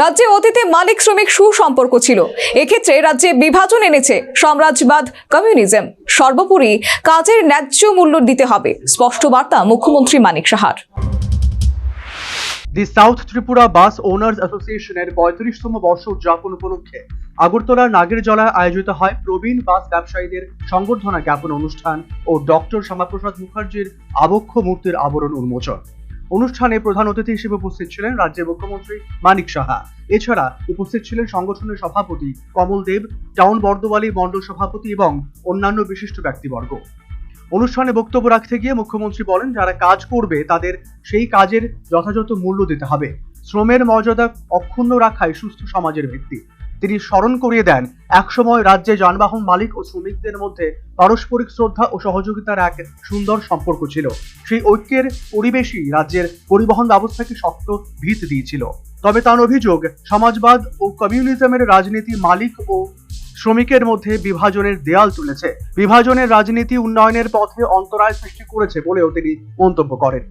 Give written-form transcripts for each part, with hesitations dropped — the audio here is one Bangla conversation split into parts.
রাজ্যে অতীতে মালিক শ্রমিক সুসম্পর্ক ছিল। এক্ষেত্রে রাজ্যে বিভাজন এনেছে সাম্রাজ্যবাদ, কমিউনিজম। সর্বোপরি কাজের ন্যায্য মূল্য দিতে হবে, স্পষ্ট বার্তা মুখ্যমন্ত্রী মানিক সাহার। দি সাউথ ত্রিপুরা বাস ওনার্স অ্যাসোসিয়েশনের ৩৫তম বর্ষ উদযাপন উপলক্ষে আগরতলার নাগেরজলায় আয়োজিত হয় প্রবীণ বাস ব্যবসায়ীদের সংবর্ধনা জ্ঞাপন অনুষ্ঠান ও ডক্টর শ্যামাপ্রসাদ মুখার্জির আবক্ষ মূর্তির আবরণ উন্মোচন। অনুষ্ঠানে প্রধান অতিথি হিসেবে উপস্থিত ছিলেন রাজ্যের মুখ্যমন্ত্রী মানিক সাহা। এছাড়া উপস্থিত ছিলেন সংগঠনের সভাপতি কমল দেব, টাউন বর্দোয়ালি মণ্ডল সভাপতি এবং অন্যান্য বিশিষ্ট ব্যক্তিবর্গ। অনুষ্ঠানে বক্তব্য রাখতে গিয়ে মুখ্যমন্ত্রী বলেন, যারা কাজ করবে তাদের সেই কাজের যথাযথ মূল্য দিতে হবে। শ্রমের মর্যাদা অক্ষুণ্ণ রাখাই সুস্থ সমাজের ভিত্তি। তিনি স্মরণ করিয়ে দেন, একসময় রাজ্যে যানবাহন মালিক ও শ্রমিকদের মধ্যে পারস্পরিক শ্রদ্ধা ও সহযোগিতার এক সুন্দর সম্পর্ক ছিল। সেই ঐক্যের পরিবেশই রাজ্যের পরিবহন ব্যবস্থাকে শক্ত ভিত দিয়েছিল। তবে তার অভিযোগ, সমাজবাদ ও কমিউনিজমের রাজনীতি মালিক ও শ্রমিকের মধ্যে বিভাজনের দেয়াল তুলেছে। বিভাজনের রাজনীতি উন্নয়নের পথে অন্তরায় সৃষ্টি করেছে বলেও তিনি মন্তব্য করেন।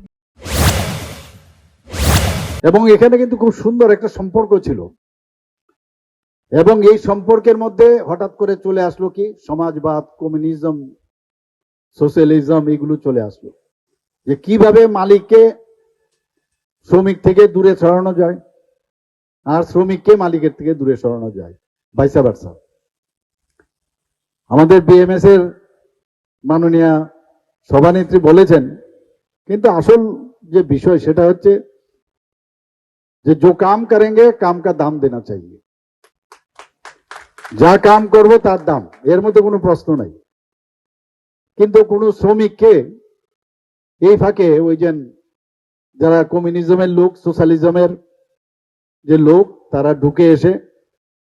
এবং এখানে কিন্তু খুব সুন্দর একটা সম্পর্ক ছিল, এবং এই সম্পর্কের মধ্যে হঠাৎ করে চলে আসলো কি সমাজবাদ, কমিউনিজম, সোশ্যালিজম, এগুলো চলে আসলো। যে কিভাবে মালিককে শ্রমিক থেকে দূরে সরানো যায় আর শ্রমিককে মালিকের থেকে দূরে সরানো যায়, ভাইসা ভার্সা। আমাদের বিএমএস এর মাননীয় সভানেত্রী বলেছেন, কিন্তু আসল যে বিষয় সেটা হচ্ছে যে जो काम करेंगे काम का दाम देना चाहिए। যা কাম করব তার দাম, এর মধ্যে কোনো প্রশ্ন নাই। কিন্তু কোন শ্রমিককে এই ফাঁকে ওই যে যারা কমিউনিজমের লোক, সোশ্যালিজমের যে লোক, তারা ঢুকে এসে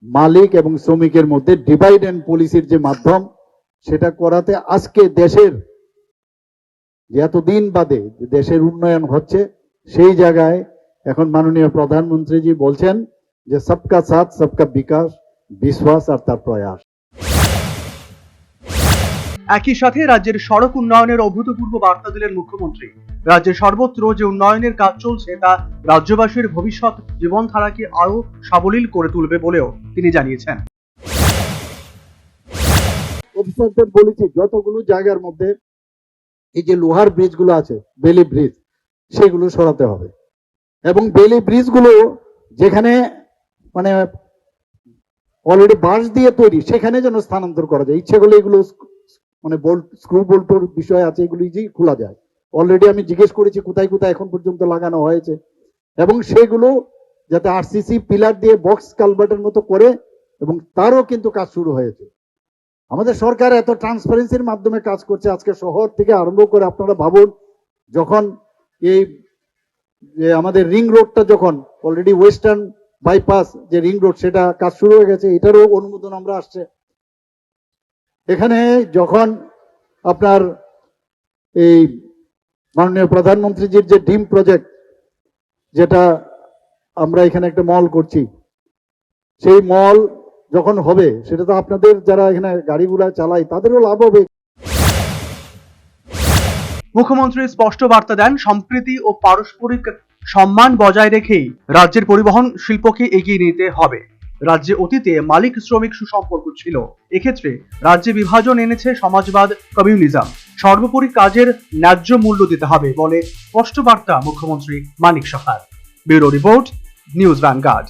মালিক এবং শ্রমিকের মধ্যে ডিভাইড এন্ড পলিসির যে মাধ্যম, সেটা করাতে আজকে দেশের যে এতদিন বাদে দেশের উন্নয়ন হচ্ছে, সেই জায়গায় এখন মাননীয় প্রধানমন্ত্রীজি বলছেন যে সবকা সাথ সবকা বিকাশ, বিশ্বাস আর তার প্রয়াস। একই সাথে রাজ্যের সড়ক উন্নয়নের অভূতপূর্ব বার্তা দিলেন মুখ্যমন্ত্রী। রাজ্যের সর্বত্র যে উন্নয়নের কাজ চলছে তা রাজ্যবাসীর ভবিষ্যৎ জীবনধারাকে আরো সাবলীল করে তুলবে বলেও তিনি জানিয়েছেন। অফিসারদের বলেছি যতগুলো জায়গার মধ্যে এই যে লোহার ব্রিজ গুলো আছে, বেলি ব্রিজ, সেগুলো সরাতে হবে। এবং বেলি ব্রিজ গুলো যেখানে মানে অলরেডি বাঁশ দিয়ে তৈরি, সেখানে যেন স্থানান্তর করা যায়। ইচ্ছে করলে এগুলো মানে বোল্ট, স্ক্রু বোল্টের বিষয় আছে, এগুলো ইজি খোলা যায়। অলরেডি আমি জিজ্ঞেস করেছি কোথায় কোথায় এখন পর্যন্ত লাগানো হয়েছে, এবং সেগুলো যাতে আরসিসি পিলার দিয়ে বক্স কালভার্টের মতো করে, এবং তারও কিন্তু কাজ শুরু হয়েছে। আমাদের সরকার এত ট্রান্সপারেন্সির মাধ্যমে কাজ করছে। আজকে শহর থেকে আরম্ভ করে আপনারা ভাবুন, যখন এই যে আমাদের রিং রোডটা যখন অলরেডি ওয়েস্টার্ন বাইপাস যে রিং রোড, সেটা কাজ শুরু হয়ে গেছে, এটারও অনুমোদন আমরা আসছে। এখানে যখন আপনার এই মাননীয় প্রধানমন্ত্রীজির যে ডিম প্রজেক্ট, যেটা আমরা এখানে একটা মল করছি, সেই মল যখন হবে, সেটা তো আপনাদের যারা এখানে গাড়িগুলা চালায় তাদেরও লাভ হবে। মুখ্যমন্ত্রী স্পষ্ট বার্তা দেন, সম্প্রীতি ও পারস্পরিক সম্মান বজায় রেখেই রাজ্যের পরিবহন শিল্পকে এগিয়ে নিতে হবে। রাজ্যে অতীতে মালিক শ্রমিক সুসম্পর্ক ছিল, এক্ষেত্রে রাজ্যে বিভাজন এনেছে সমাজবাদ, কমিউনিজম। সর্বোপরি কাজের ন্যায্য মূল্য দিতে হবে বলে স্পষ্ট বার্তা মুখ্যমন্ত্রী মানিক সাহার। Bureau report, news vanguard.